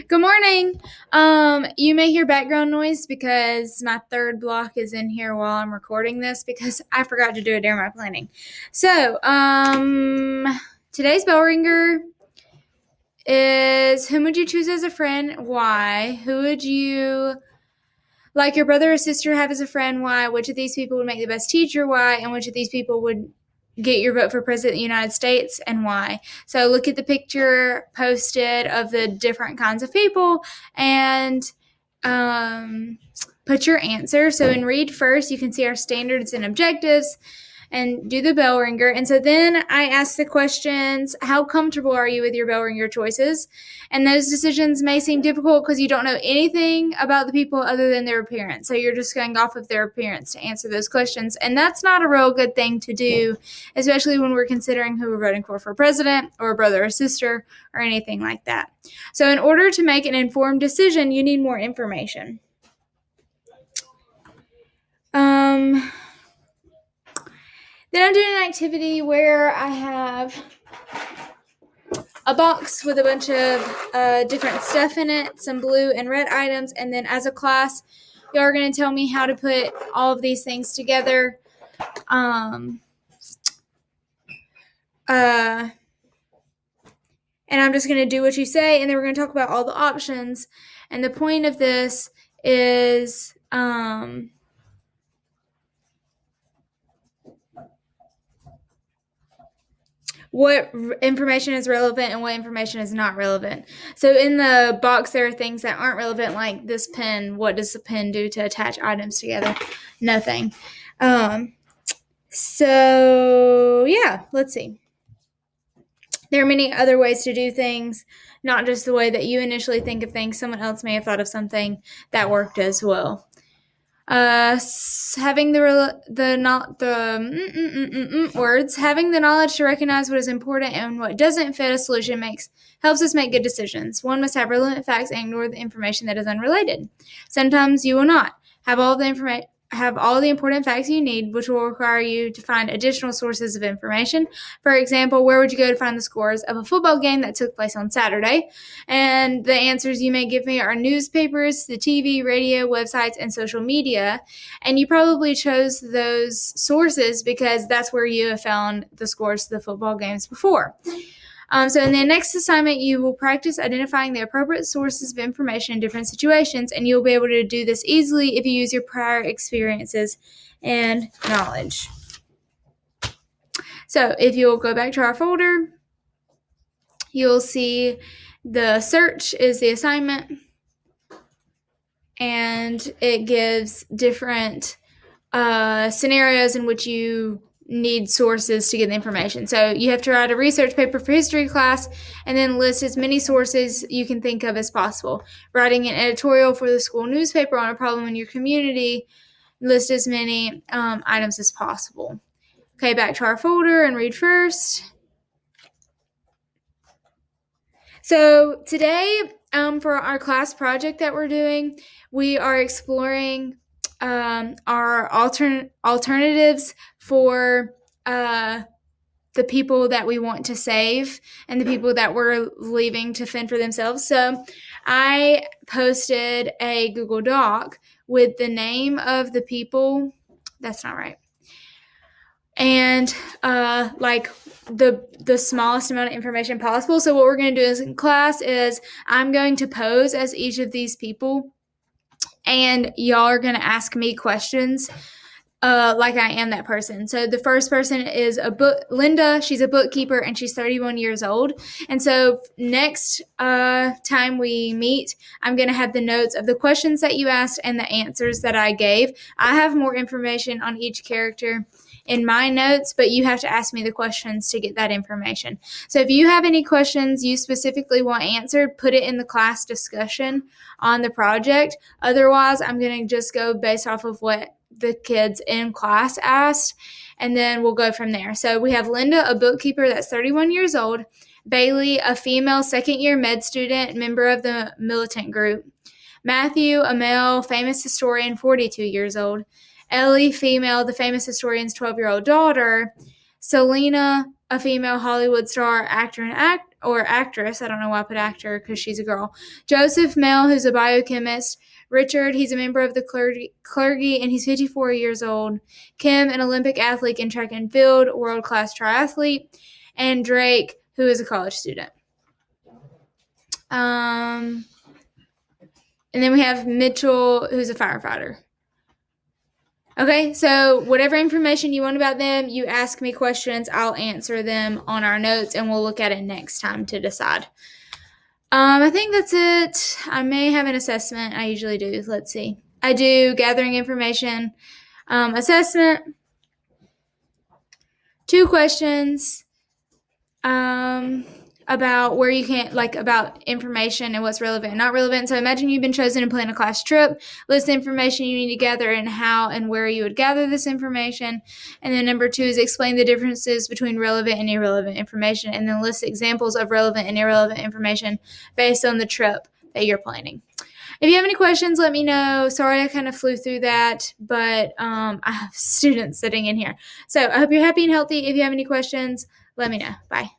Good morning. You may hear background noise because my third block is in here while I'm recording this because I forgot to do it during my planning. So, today's bell ringer is whom would you choose as a friend? Why? Who would you like your brother or sister have as a friend? Why? Which of these people would make the best teacher? Why? And which of these people would get your vote for president of the United States and why? So look at the picture posted of the different kinds of people and put your answer. So in read first, you can see our standards and objectives and do the bell ringer. And so then I ask the questions, how comfortable are you with your bell ringer choices? And those decisions may seem difficult because you don't know anything about the people other than their appearance. So you're just going off of their appearance to answer those questions. And that's not a real good thing to do, especially when we're considering who we're voting for president or a brother or sister or anything like that. So in order to make an informed decision, you need more information. Then I'm doing an activity where I have a box with a bunch of different stuff in it, some blue and red items, and then as a class, y'all are going to tell me how to put all of these things together. And I'm just going to do what you say, and then we're going to talk about all the options. And the point of this is what information is relevant and what information is not relevant. So in the box, there are things that aren't relevant, like this pen. What does the pen do to attach items together? Nothing. So yeah, let's see. There are many other ways to do things, not just the way that you initially think of things. Someone else may have thought of something that worked as well. Having having the knowledge to recognize what is important and what doesn't fit a solution helps us make good decisions. One must have relevant facts and ignore the information that is unrelated. Sometimes you will not have all the important facts you need, which will require you to find additional sources of information. For example, where would you go to find the scores of a football game that took place on Saturday? And the answers you may give me are newspapers, the TV, radio, websites, and social media. And you probably chose those sources because that's where you have found the scores of the football games before. So in the next assignment, you will practice identifying the appropriate sources of information in different situations, and you'll be able to do this easily if you use your prior experiences and knowledge. So if you'll go back to our folder, you'll see the search is the assignment, and it gives different scenarios in which you need sources to get the information. So you have to write a research paper for history class and then list as many sources you can think of as possible. Writing an editorial for the school newspaper on a problem in your community, list as many items as possible. Okay, back to our folder and read first. So today, for our class project that we're doing, we are exploring our alternatives for the people that we want to save and the people that we're leaving to fend for themselves. So I posted a Google Doc with the name of the people. That's not right. And like the smallest amount of information possible. So what we're going to do in class is I'm going to pose as each of these people, and y'all are going to ask me questions like I am that person. So the first person is Linda. She's a bookkeeper, and she's 31 years old. And so next time we meet, I'm going to have the notes of the questions that you asked and the answers that I gave. I have more information on each character in my notes, but you have to ask me the questions to get that information. So if you have any questions you specifically want answered, put it in the class discussion on the project. Otherwise, I'm going to just go based off of what the kids in class asked, and then we'll go from there. So we have Linda, a bookkeeper that's 31 years old, Bailey, a female second-year med student, member of the militant group, Matthew, a male famous historian, 42 years old, Ellie, female, the famous historian's 12-year-old daughter, Selena, a female Hollywood star, actor, and or actress. I don't know why I put actor because she's a girl. Joseph Mel, who's a biochemist. Richard, he's a member of the clergy, and he's 54 years old. Kim, an Olympic athlete in track and field, world-class triathlete. And Drake, who is a college student. And then we have Mitchell, who's a firefighter. Okay, so whatever information you want about them, you ask me questions. I'll answer them on our notes, and we'll look at it next time to decide. I think that's it. I may have an assessment. I usually do. Let's see. I do gathering information, assessment, 2 questions, about where you can, about information and what's relevant and not relevant. So imagine you've been chosen to plan a class trip. List the information you need to gather and how and where you would gather this information. And then number 2 is explain the differences between relevant and irrelevant information. And then list examples of relevant and irrelevant information based on the trip that you're planning. If you have any questions, let me know. Sorry I kind of flew through that, but I have students sitting in here. So I hope you're happy and healthy. If you have any questions, let me know. Bye.